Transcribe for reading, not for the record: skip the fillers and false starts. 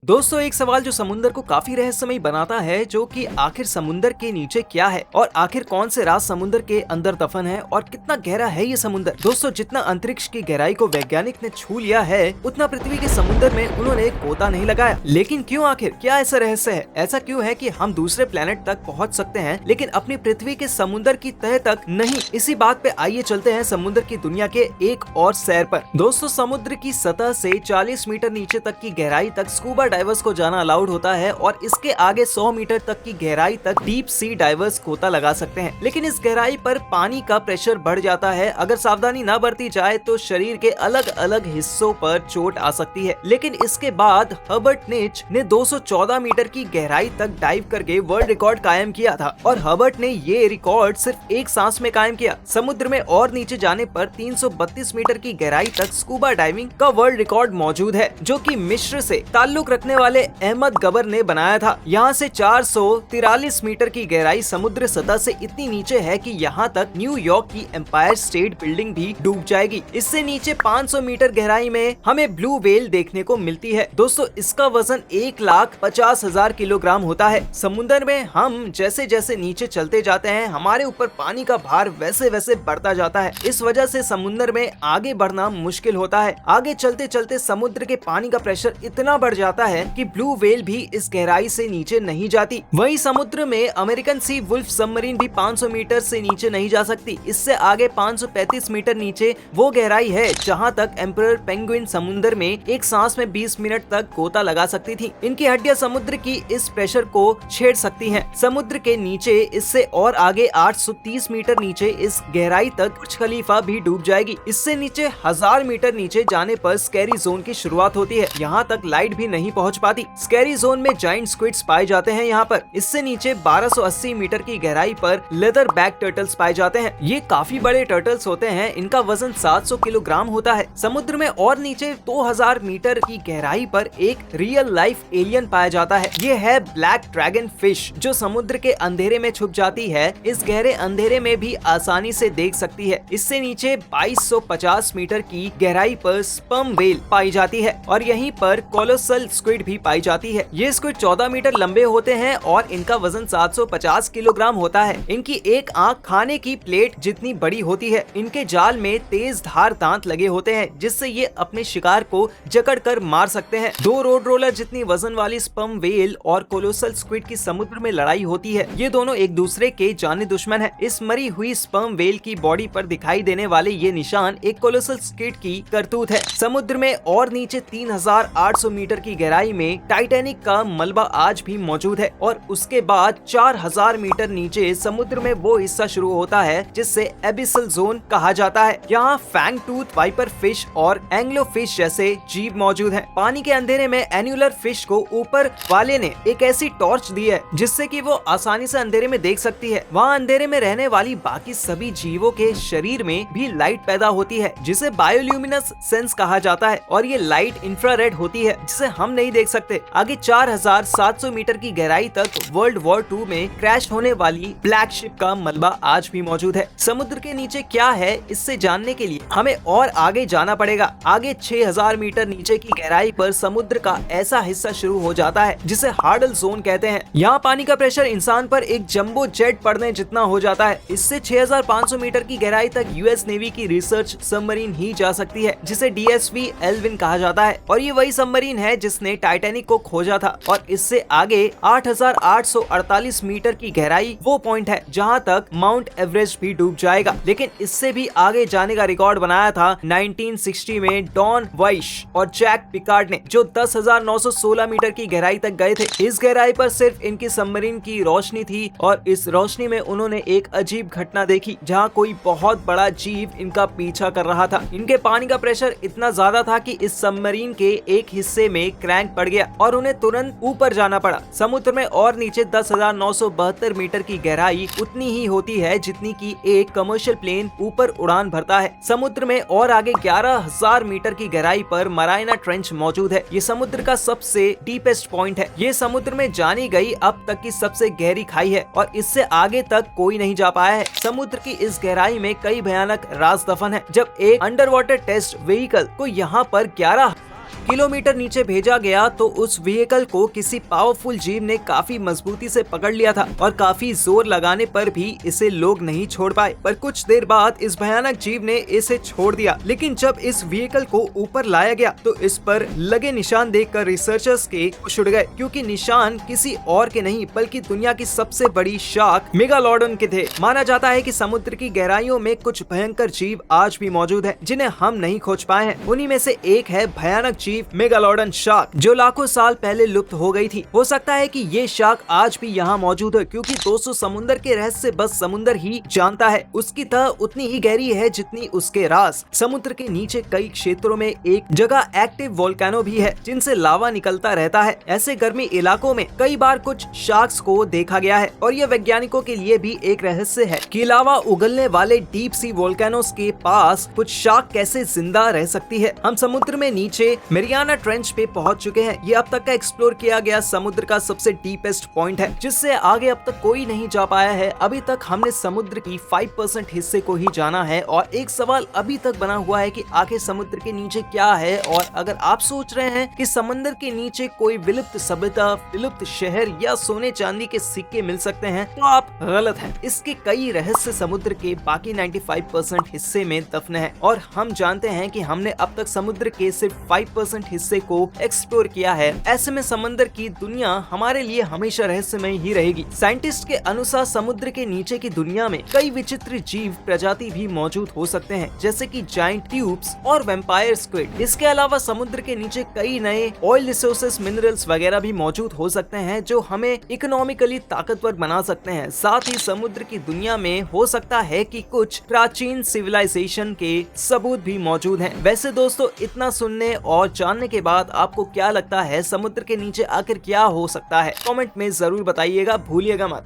दोस्तों, एक सवाल जो समुद्र को काफी रहस्यमय बनाता है, जो कि आखिर समुद्र के नीचे क्या है और आखिर कौन से राज समुद्र के अंदर दफन है और कितना गहरा है ये समुद्र। दोस्तों, जितना अंतरिक्ष की गहराई को वैज्ञानिक ने छू लिया है, उतना पृथ्वी के समुद्र में उन्होंने एक गोता नहीं लगाया। लेकिन क्यों, आखिर क्या ऐसा रहस्य है? ऐसा क्यों है कि हम दूसरे प्लेनेट तक पहुँच सकते हैं लेकिन अपनी पृथ्वी के समुद्र की तह तक नहीं? इसी बात पे आइए चलते हैं समुद्र की दुनिया के एक और सैर पर। दोस्तों, समुद्र की सतह से 40 मीटर नीचे तक की गहराई तक स्कूबा डाइवर्स को जाना अलाउड होता है और इसके आगे 100 मीटर तक की गहराई तक डीप सी डाइवर्स गोता लगा सकते हैं। लेकिन इस गहराई पर पानी का प्रेशर बढ़ जाता है। अगर सावधानी न बरती जाए तो शरीर के अलग अलग हिस्सों पर चोट आ सकती है। लेकिन इसके बाद हर्बर्ट निच ने 214 मीटर की गहराई तक डाइव करके वर्ल्ड रिकॉर्ड कायम किया था और हर्बर्ट ने ये रिकॉर्ड सिर्फ एक सांस में कायम किया। समुद्र में और नीचे जाने पर 332 मीटर की गहराई तक स्कूबा डाइविंग का वर्ल्ड रिकॉर्ड मौजूद है, जो कि मिस्र से ताल्लुक रखने वाले अहमद गबर ने बनाया था। यहाँ से 443 मीटर की गहराई समुद्र सतह से इतनी नीचे है कि यहाँ तक न्यूयॉर्क की एम्पायर स्टेट बिल्डिंग भी डूब जाएगी। इससे नीचे 500 मीटर गहराई में हमें ब्लू व्हेल देखने को मिलती है। दोस्तों, इसका वजन 1,50,000 किलोग्राम होता है। समुद्र में हम जैसे जैसे नीचे चलते जाते हैं, हमारे ऊपर पानी का भार वैसे वैसे बढ़ता जाता है। इस वजह से समुद्र में आगे बढ़ना मुश्किल होता है। आगे चलते चलते समुद्र के पानी का प्रेशर इतना बढ़ जाता है कि ब्लू व्हेल भी इस गहराई से नीचे नहीं जाती। वहीं समुद्र में अमेरिकन सी वुल्फ सबमरीन भी 500 मीटर से नीचे नहीं जा सकती। इससे आगे 535 मीटर नीचे वो गहराई है जहां तक एम्परर पेंगुइन समुद्र में एक सांस में 20 मिनट तक गोता लगा सकती थी। इनकी हड्डियां समुद्र की इस प्रेशर को छेड़ सकती हैं। समुद्र के नीचे इससे और आगे 830 मीटर नीचे इस गहराई तक बुर्ज खलीफा भी डूब जाएगी। इससे नीचे 1000 मीटर नीचे जाने पर स्कैरी जोन की शुरुआत होती है। यहाँ तक लाइट भी नहीं पहुँच पाती। स्कैरी जोन में जाइंट स्क्विड्स पाए जाते हैं। यहाँ पर इससे नीचे 1280 मीटर की गहराई पर लेदर बैक टर्टल्स पाए जाते हैं। ये काफी बड़े टर्टल्स होते हैं। इनका वजन 700 किलोग्राम होता है। समुद्र में और नीचे 2000 मीटर की गहराई पर एक रियल लाइफ एलियन पाया जाता है। ये है ब्लैक ड्रैगन फिश, जो समुद्र के अंधेरे में छुप जाती है। इस गहरे अंधेरे में भी आसानी से देख सकती है। इससे नीचे 2250 मीटर की गहराई पर स्पर्म व्हेल पाई जाती है और यहीं पर कोलोसल स्क्विड भी पाई जाती है। ये स्क्विड 14 मीटर लंबे होते हैं और इनका वजन 750 किलोग्राम होता है। इनकी एक आंख खाने की प्लेट जितनी बड़ी होती है। इनके जाल में तेज धार दांत लगे होते हैं, जिससे ये अपने शिकार को जकड़कर मार सकते हैं। 2 रोड रोलर जितनी वजन वाली स्पर्म व्हेल और कोलोसल स्क्विड की समुद्र में लड़ाई होती है। ये दोनों एक दूसरे के जानी दुश्मन है। इस मरी हुई स्पर्म व्हेल की बॉडी पर दिखाई देने वाले ये निशान एक कोलोसल स्क्विड की करतूत है। समुद्र में और नीचे 3800 मीटर की गहराई में टाइटैनिक का मलबा आज भी मौजूद है और उसके बाद 4000 मीटर नीचे समुद्र में वो हिस्सा शुरू होता है जिससे एबिसल जोन कहा जाता है। यहाँ फैंग टूथ वाइपर फिश और एंग्लो फिश जैसे जीव मौजूद हैं। पानी के अंधेरे में एन्युलर फिश को ऊपर वाले ने एक ऐसी टॉर्च दी है जिससे कि वो आसानी से अंधेरे में देख सकती है। वहाँ अंधेरे में रहने वाली बाकी सभी जीवों के शरीर में भी लाइट पैदा होती है, जिसे बायोल्यूमिनस सेंस कहा जाता है और ये लाइट इंफ्रारेड होती है, जिसे हम नहीं देख सकते। आगे 4700 मीटर की गहराई तक वर्ल्ड वॉर 2 में क्रैश होने वाली ब्लैक शिप का मलबा आज भी मौजूद है। समुद्र के नीचे क्या है, इससे जानने के लिए हमें और आगे जाना पड़ेगा। आगे 6000 मीटर नीचे की गहराई पर समुद्र का ऐसा हिस्सा शुरू हो जाता है जिसे हार्डल जोन कहते हैं। यहाँ पानी का प्रेशर इंसान पर एक जंबो जेट पड़ने जितना हो जाता है। इससे 6500 मीटर की गहराई तक यूएस नेवी की रिसर्च सबमरीन ही जा सकती है, जिसे DSV एल्विन कहा जाता है और ये वही सबमरीन है जिसने टाइटैनिक को खोजा था। और इससे आगे 8848 मीटर की गहराई वो पॉइंट है जहाँ तक माउंट एवरेस्ट भी डूब जाएगा। लेकिन इससे भी आगे जाने का रिकॉर्ड बनाया था 1960 में डॉन वाइश और जैक पिकार्ड ने, जो 10,916 मीटर की गहराई तक गए थे। इस गहराई पर सिर्फ इनकी सबमरीन की रोशनी थी और इस रोशनी में उन्होंने एक अजीब घटना देखी जहाँ कोई बहुत बड़ा जीव इनका पीछा कर रहा था। इनके पानी का प्रेशर इतना ज्यादा था कि इस सबमरीन के एक हिस्से में क्रैंक पड़ गया और उन्हें तुरंत ऊपर जाना पड़ा। समुद्र में और नीचे 10,972 मीटर की गहराई उतनी ही होती है जितनी की एक कमर्शियल प्लेन ऊपर उड़ान भरता है। समुद्र में और आगे 11,000 मीटर की गहराई पर मराइना ट्रेंच मौजूद है। ये समुद्र का सबसे डीपेस्ट पॉइंट है। ये समुद्र में जानी गई अब तक की सबसे गहरी खाई है और इससे आगे तक कोई नहीं जा पाया है। समुद्र की इस गहराई में कई भयानक राज दफन है। जब एक अंडर वाटर टेस्ट व्हीकल को यहाँ पर 11 किलोमीटर नीचे भेजा गया तो उस व्हीकल को किसी पावरफुल जीव ने काफी मजबूती से पकड़ लिया था और काफी जोर लगाने पर भी इसे लोग नहीं छोड़ पाए। पर कुछ देर बाद इस भयानक जीव ने इसे छोड़ दिया। लेकिन जब इस व्हीकल को ऊपर लाया गया तो इस पर लगे निशान देखकर रिसर्चर्स के होश उड़ गए, क्योंकि निशान किसी और के नहीं बल्कि दुनिया की सबसे बड़ी शार्क मेगालोडन के थे। माना जाता है कि समुद्र की गहराइयों में कुछ भयंकर जीव आज भी मौजूद हैं, जिन्हें हम नहीं खोज पाए हैं। उन्हीं में से एक है भयानक जीव मेगालोडन शार्क, जो लाखों साल पहले लुप्त हो गई थी। हो सकता है कि ये शार्क आज भी यहाँ मौजूद है, क्योंकि दोस्तों समुद्र के रहस्य बस समुद्र ही जानता है। उसकी तह उतनी ही गहरी है जितनी उसके राज। समुद्र के नीचे कई क्षेत्रों में एक जगह एक्टिव वोल्केनो भी है, जिनसे लावा निकलता रहता है। ऐसे गर्मी इलाकों में कई बार कुछ शार्क्स को देखा गया है और यह वैज्ञानिकों के लिए भी एक रहस्य है कि लावा उगलने वाले डीप सी वोल्केनोस के पास कुछ शार्क कैसे जिंदा रह सकती है। हम समुद्र में नीचे मैरियाना ट्रेंच पे पहुंच चुके हैं। ये अब तक का एक्सप्लोर किया गया समुद्र का सबसे डीपेस्ट पॉइंट है, जिससे आगे अब तक कोई नहीं जा पाया है। अभी तक हमने समुद्र की 5% हिस्से को ही जाना है और एक सवाल अभी तक बना हुआ है कि आखिर समुद्र के नीचे क्या है। और अगर आप सोच रहे हैं कि समुद्र के नीचे कोई विलुप्त सभ्यता, विलुप्त शहर या सोने चांदी के सिक्के मिल सकते हैं, तो आप गलत हैं। इसके कई रहस्य समुद्र के बाकी 95% हिस्से में दफन है और हम जानते हैं कि हमने अब तक समुद्र के सिर्फ 5% हिस्से को एक्सप्लोर किया है। ऐसे में समुद्र की दुनिया हमारे लिए हमेशा रहस्यमय ही रहेगी। साइंटिस्ट के अनुसार समुद्र के नीचे की दुनिया में कई विचित्र जीव प्रजाति भी मौजूद हो सकते हैं, जैसे कि जायंट ट्यूब्स और वैम्पायर स्क्विड। इसके अलावा समुद्र के नीचे कई नए ऑयल रिसोर्सेस, मिनरल्स वगैरह भी मौजूद हो सकते हैं, जो हमें इकोनॉमिकली ताकतवर बना सकते हैं। साथ ही समुद्र की दुनिया में हो सकता है कि कुछ प्राचीन सिविलाइजेशन के सबूत भी मौजूद हैं। वैसे दोस्तों, इतना सुनने और जानने के बाद आपको क्या लगता है समुद्र के नीचे आखिर क्या हो सकता है? कमेंट में जरूर बताइएगा, भूलिएगा मत।